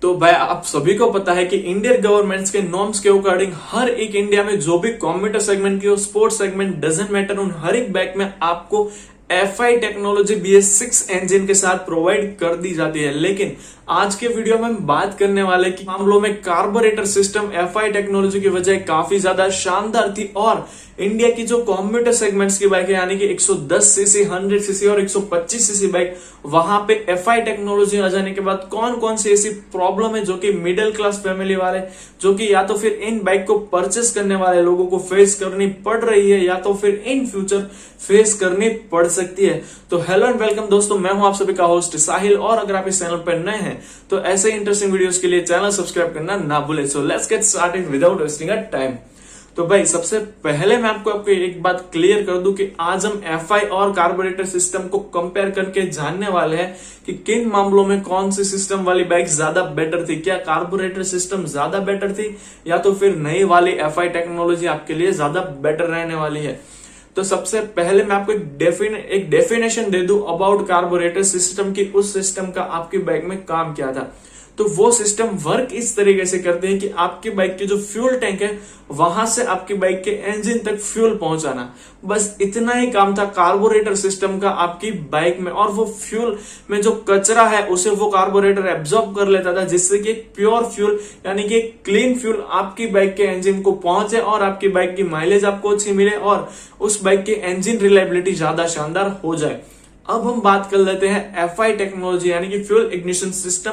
तो भाई आप सभी को पता है कि इंडियन गवर्नमेंट्स के नॉर्म्स के अकॉर्डिंग हर एक इंडिया में जो भी कम्प्यूटर सेगमेंट की हो, स्पोर्ट्स सेगमेंट डजंट मैटर, उन हर एक बाइक में आपको FI टेक्नोलॉजी BS6 इंजन के साथ प्रोवाइड कर दी जाती है। लेकिन आज के वीडियो में हम बात करने वाले कि मामलों में कार्बोरेटर सिस्टम FI टेक्नोलॉजी की वजह काफी ज्यादा शानदार थी और इंडिया की जो कम्प्यूटर सेगमेंट्स की बाइक है यानी कि 110 सीसी, 100 सीसी और 125 सीसी बाइक, वहां पे FI टेक्नोलॉजी आ जाने के बाद कौन कौन सी ऐसी प्रॉब्लम है जो कि मिडिल क्लास फैमिली वाले, जो कि या तो फिर इन बाइक को परचेस करने वाले लोगों को फेस करनी पड़ रही है या तो फिर इन फ्यूचर फेस करनी पड़ सकती है। तो हेलो एंड वेलकम दोस्तों, मैं हूं आप सभी का होस्ट साहिल और अगर आप इस चैनल पर नए हैं तो ऐसे इंटरेस्टिंग वीडियोस के लिए चैनल सब्सक्राइब करना ना भूले। So let's get started without wasting a time. तो भाई सबसे पहले मैं आपको एक बात क्लियर कर दूं कि आज हम FI और कार्बोरेटर सिस्टम को कंपेयर करके जानने वाले हैं कि किन मामलों में कौन सी सिस्टम वाली बाइक ज्यादा बेटर थी। क्या कार्बोरेटर सिस्टम ज्यादा बेटर थी या तो फिर नई वाली FI टेक्नोलॉजी आपके लिए ज्यादा बेटर रहने वाली है। तो सबसे पहले मैं आपको एक डेफिनेशन दे दूं अबाउट कार्बोरेटर सिस्टम की, उस सिस्टम का आपकी बाइक में काम क्या था। तो वो सिस्टम वर्क इस तरीके से करते हैं कि आपकी बाइक के जो फ्यूल टैंक है वहां से आपकी बाइक के इंजन तक फ्यूल पहुंचाना, बस इतना ही काम था कार्बोरेटर सिस्टम का आपकी बाइक में। और वो फ्यूल में जो कचरा है उसे वो कार्बोरेटर एब्जॉर्ब कर लेता था, जिससे कि एक प्योर फ्यूल यानी कि एक क्लीन फ्यूल आपकी बाइक के इंजन को पहुंचे और आपकी बाइक की माइलेज आपको अच्छी मिले और उस बाइक की इंजन रिलायबिलिटी ज्यादा शानदार हो जाए। अब हम बात कर लेते हैं FI टेक्नोलॉजी यानी कि फ्यूल इग्निशन सिस्टम।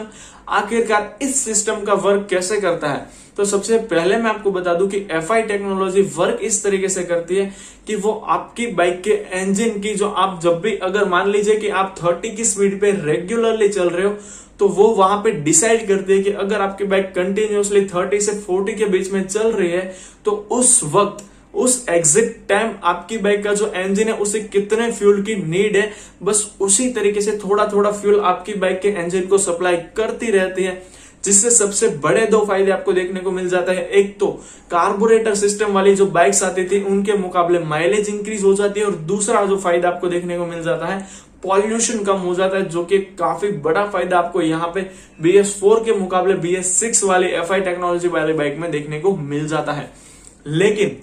आखिरकार इस सिस्टम का वर्क कैसे करता है। तो सबसे पहले मैं आपको बता दूं कि FI टेक्नोलॉजी वर्क इस तरीके से करती है कि वो आपकी बाइक के इंजन की जो आप जब भी अगर मान लीजिए कि आप 30 की स्पीड पे रेगुलरली चल रहे हो तो वो वहां पे डिसाइड करती है कि अगर आपकी बाइक कंटिन्यूअसली 30 से 40 के बीच में चल रही है तो उस वक्त उस एग्जैक्ट टाइम आपकी बाइक का जो इंजन है उसे कितने फ्यूल की नीड है, बस उसी तरीके से थोड़ा थोड़ा फ्यूल आपकी बाइक के इंजन को सप्लाई करती रहती है। जिससे सबसे बड़े दो फायदे आपको देखने को मिल जाता है। एक तो कार्बोरेटर सिस्टम वाली जो बाइक्स आती थी उनके मुकाबले माइलेज इंक्रीज हो जाती है और दूसरा जो फायदा आपको देखने को मिल जाता है पॉल्यूशन कम हो जाता है, जो कि काफी बड़ा फायदा आपको यहाँ पे BS4 के मुकाबले BS6 वाली FI टेक्नोलॉजी वाली बाइक में देखने को मिल जाता है। लेकिन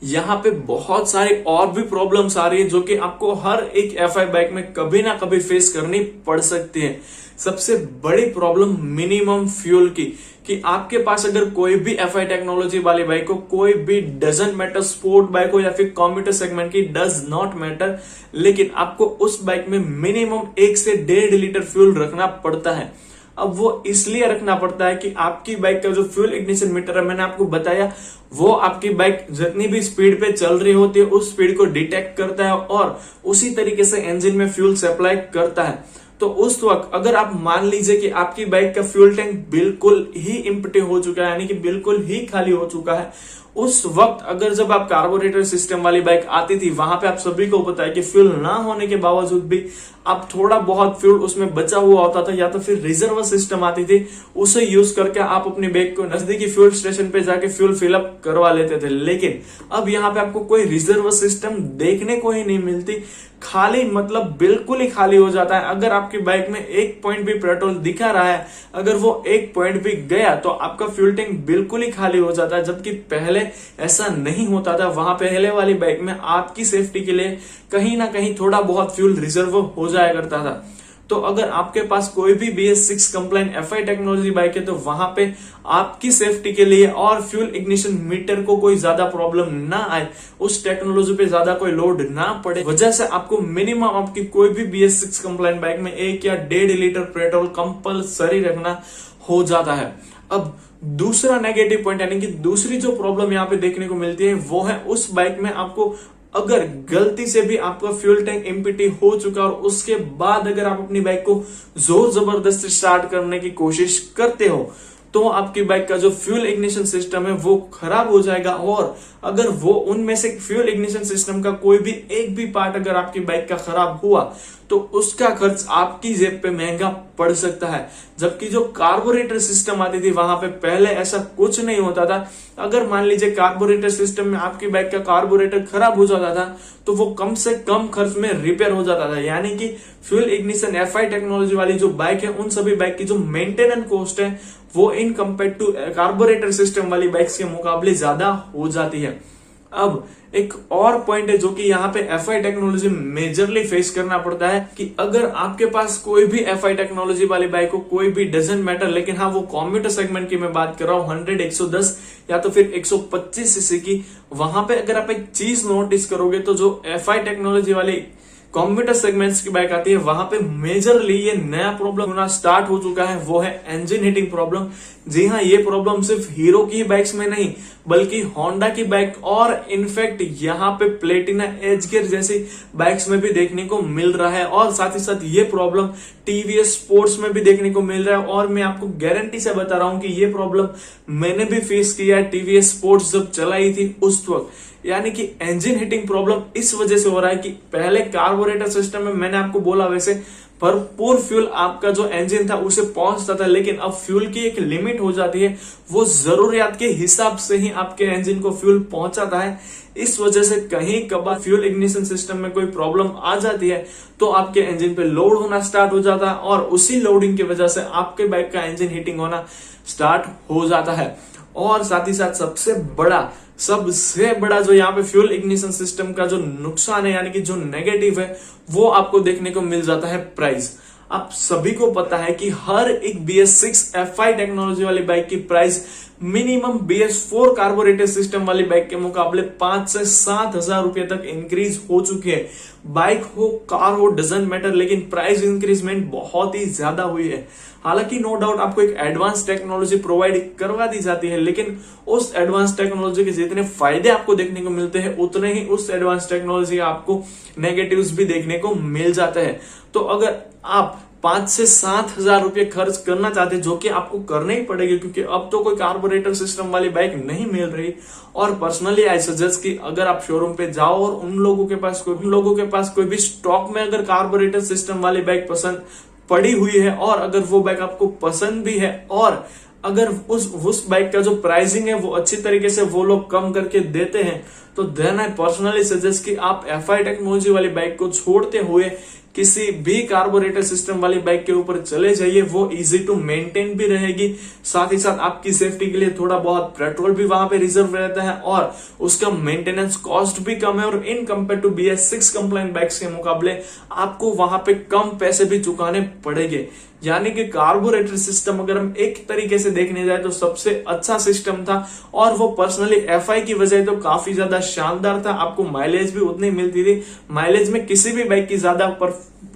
यहाँ पे बहुत सारी और भी प्रॉब्लम्स आ रही है जो कि आपको हर एक FI बाइक में कभी ना कभी फेस करनी पड़ सकती है। सबसे बड़ी प्रॉब्लम मिनिमम फ्यूल की, कि आपके पास अगर कोई भी FI टेक्नोलॉजी वाली बाइक हो, कोई भी डजंट मैटर, स्पोर्ट बाइक हो या फिर कम्प्यूटर सेगमेंट की, डज नॉट मैटर, लेकिन आपको उस बाइक में मिनिमम 1 से 1.5 लीटर फ्यूल रखना पड़ता है। अब वो इसलिए रखना पड़ता है कि आपकी बाइक का जो फ्यूल इग्निशन मीटर है, मैंने आपको बताया, वो आपकी बाइक जितनी भी स्पीड पे चल रही होती है उस स्पीड को डिटेक्ट करता है और उसी तरीके से इंजन में फ्यूल सप्लाई करता है। तो उस वक्त अगर आप मान लीजिए कि आपकी बाइक का फ्यूल टैंक बिल्कुल ही एम्प्टी हो चुका है यानी कि बिल्कुल ही खाली हो चुका है, उस वक्त अगर जब आप कार्बोरेटर सिस्टम वाली बाइक आती थी वहां पे आप सभी को पता है कि फ्यूल ना होने के बावजूद भी आप थोड़ा बहुत फ्यूल उसमें बचा हुआ होता था या तो फिर रिजर्व सिस्टम आती थी, उसे यूज करके आप अपनी बाइक को नजदीकी फ्यूल स्टेशन पे जाके फ्यूल फिलअप करवा लेते थे। लेकिन अब यहाँ पे आपको कोई रिजर्व सिस्टम देखने को ही नहीं मिलती, खाली मतलब बिल्कुल ही खाली हो जाता है। अगर आपकी बाइक में 1 पॉइंट भी पेट्रोल दिखा रहा है, अगर वो 1 पॉइंट भी गया तो आपका फ्यूल टैंक बिल्कुल ही खाली हो जाता है, जबकि पहले ऐसा नहीं होता था। वहां पहले वाली बाइक में आपकी सेफ्टी के लिए कहीं ना कहीं थोड़ा बहुत फ्यूल रिजर्व हो जाया करता था। तो अगर आपके पास कोई भी BS6 complaint FI technology bike है तो वहां पे आपकी सेफ्टी के लिए और फ्यूल इग्निशन मीटर को कोई ज्यादा प्रॉब्लम ना आए, उस टेक्नोलॉजी पे ज्यादा कोई लोड ना पड़े, वजह से आपको मिनिमम आपकी कोई भी BS6 कंप्लाइंट बाइक में 1 या 1.5 लीटर पेट्रोल कंपलसरी रखना हो जाता है। अब दूसरा नेगेटिव पॉइंट यानी कि दूसरी जो प्रॉब्लम यहाँ पे देखने को मिलती है वो है उस बाइक में आपको अगर गलती से भी आपका फ्यूल टैंक एम्प्टी हो चुका और उसके बाद अगर आप अपनी बाइक को जोर जबरदस्ती स्टार्ट करने की कोशिश करते हो तो आपकी बाइक का जो फ्यूल इग्निशन सिस्टम है वो खराब हो जाएगा। और अगर वो उनमें से फ्यूल इग्निशन सिस्टम का कोई भी एक भी पार्ट अगर आपकी बाइक का खराब हुआ तो उसका खर्च आपकी जेब पे महंगा पड़ सकता है। जबकि जो कार्बोरेटर सिस्टम आती थी वहां पे पहले ऐसा कुछ नहीं होता था। अगर मान लीजिए कार्बोरेटर सिस्टम में आपकी बाइक का कार्बोरेटर खराब हो जाता था तो वो कम से कम खर्च में रिपेयर हो जाता था। यानी कि फ्यूल इग्निशन FI टेक्नोलॉजी वाली जो बाइक है उन सभी बाइक की जो मेंटेनेंस कॉस्ट है वो in compare to carburettor system वाली बाइक्स के मुकाबले ज्यादा हो जाती है। अब एक और पॉइंट है जो कि यहाँ पे FI टेक्नोलॉजी मेजरली फेस करना पड़ता है कि अगर आपके पास कोई भी FI टेक्नोलॉजी वाली बाइक हो, कोई भी डजंट मैटर, लेकिन हाँ वो कॉम्यूटर सेगमेंट की मैं बात कर रहा हूँ 100, 110 या तो फिर 125 सीसी की, वहां पे अगर आप एक चीज नोटिस करोगे तो जो FI टेक्नोलॉजी वाली कॉम्प्यूटर सेगमेंट्स की बाइक आती है वहां पे मेजरली ये नया प्रॉब्लम होना स्टार्ट हो चुका है, वो है इंजन हीटिंग प्रॉब्लम। जी हाँ, ये प्रॉब्लम सिर्फ हीरो की बाइक्स में नहीं बल्कि होंडा की बाइक और इनफैक्ट यहाँ पे प्लेटिना एज गियर जैसी बाइक्स में भी देखने को मिल रहा है। और साथ ही साथ ये प्रॉब्लम TVS स्पोर्ट्स में भी देखने को मिल रहा है। और मैं आपको गारंटी से बता रहा हूं कि ये प्रॉब्लम मैंने भी फेस किया है TVS स्पोर्ट्स जब चलाई थी उस वक्त। यानी कि इंजन हीटिंग प्रॉब्लम इस वजह से हो रहा है कि पहले कार्बोरेटर सिस्टम में मैंने आपको बोला वैसे भरपूर फ्यूल आपका जो इंजन था उसे पहुंचता था, लेकिन अब फ्यूल की एक लिमिट हो जाती है, वो जरूरियात के हिसाब से ही आपके इंजन को फ्यूल पहुंचाता है। इस वजह से कहीं कभार फ्यूल इग्निशन सिस्टम में कोई प्रॉब्लम आ जाती है तो आपके इंजन पे लोड होना स्टार्ट हो जाता है और उसी लोडिंग की वजह से आपके बाइक का इंजन हीटिंग होना स्टार्ट हो जाता है। और साथ ही साथ सबसे बड़ा जो यहाँ पे फ्यूल इग्निशन सिस्टम का जो नुकसान है यानी कि जो नेगेटिव है वो आपको देखने को मिल जाता है प्राइस। आप सभी को पता है कि हर एक BS6 FI टेक्नोलॉजी वाली बाइक की price minimum BS4 carburettor system वाली बाइक के मुकाबले 5 से 7 हजार रुपए तक इंक्रीज हो चुकी है। बाइक हो, कार हो, डजंट मैटर, लेकिन प्राइस इंक्रीजमेंट बहुत ही ज्यादा हुई है। हालांकि नो डाउट आपको एक एडवांस टेक्नोलॉजी प्रोवाइड करवा दी जाती है, लेकिन उस एडवांस टेक्नोलॉजी के जितने फायदे आपको देखने को मिलते हैं उतने ही उस एडवांस टेक्नोलॉजी आपको नेगेटिव्स भी देखने को मिल जाते हैं। तो अगर आप 5 से 7 हजार रुपए खर्च करना चाहते हैं, जो कि आपको करना ही पड़ेगी क्योंकि अब तो कोई कार्बोरेटर सिस्टम वाली बाइक नहीं मिल रही। और पर्सनली आई सजेस्ट कि अगर आप शोरूम पे जाओ और उन लोगों के पास कोई भी स्टॉक में अगर कार्बोरेटर सिस्टम वाली बाइक पसंद पड़ी हुई है और अगर वो बाइक आपको पसंद भी है और अगर उस बाइक का जो प्राइसिंग है वो अच्छी तरीके से वो लोग कम करके देते हैं तो देन आई पर्सनली सजेस्ट कि आप FI टेक्नोलॉजी वाली बाइक को छोड़ते हुए किसी भी कार्बोरेटर सिस्टम वाली बाइक के ऊपर चले जाइए। वो इजी टू मेंटेन भी रहेगी, साथ ही साथ आपकी सेफ्टी के लिए थोड़ा बहुत पेट्रोल भी वहां पे रिजर्व रहता है और उसका मेंटेनेंस कॉस्ट भी कम है। और in compare to BS6 compliant bikes के मुकाबले आपको वहां पे कम पैसे भी चुकाने पड़ेंगे। यानी कि कार्बोरेटर सिस्टम अगर हम एक तरीके से देखने जाए तो सबसे अच्छा सिस्टम था और वो पर्सनली FI की वजह तो काफी ज्यादा शानदार था। आपको माइलेज भी उतनी मिलती थी, माइलेज में किसी भी बाइक की ज्यादा पर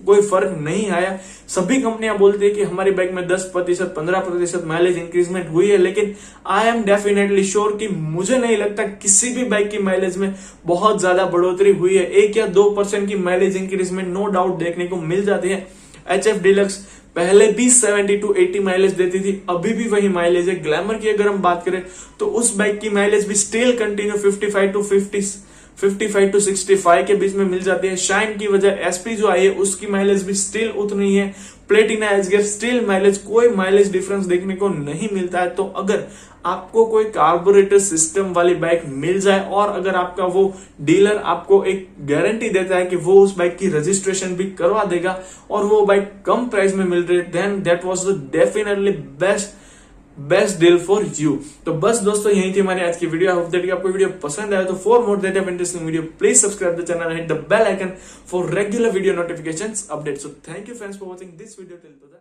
कोई फर्क नहीं आया। सभी कंपनियां बोलती है कि हमारी बाइक में 10%, 15% माइलेज इंक्रीजमेंट हुई है, लेकिन आई एम डेफिनेटली श्योर कि मुझे नहीं लगता किसी भी बाइक की माइलेज में बहुत ज्यादा बढ़ोतरी हुई है। 1 या 2% की माइलेज इंक्रीजमेंट नो डाउट देखने को मिल जाती है। HF डिलक्स पहले भी 70 to 80 माइलेज देती थी, अभी भी वही माइलेज है। ग्लैमर की अगर हम बात करें तो उस बाइक की माइलेज भी स्टिल कंटिन्यू 55 to 65 के बीच में मिल जाती है। शाइन की वजह SP जो आई है उसकी माइलेज भी स्टिल उतनी है। Platina as gear still mileage, कोई माइलेज डिफरेंस देखने को नहीं मिलता है। तो अगर आपको कोई कार्बोरेटर सिस्टम वाली बाइक मिल जाए और अगर आपका वो डीलर आपको एक गारंटी देता है कि वो उस बाइक की रजिस्ट्रेशन भी करवा देगा और वो बाइक कम प्राइस में मिल रही है, then that was the definitely best deal for you. तो बस दोस्तों यही थी हमारी आज की वीडियो। आई होप दैट आपको वीडियो पसंद आया तो for more that of interesting video please subscribe the channel and hit the bell icon for regular video notifications updates. So thank you friends for watching this video till the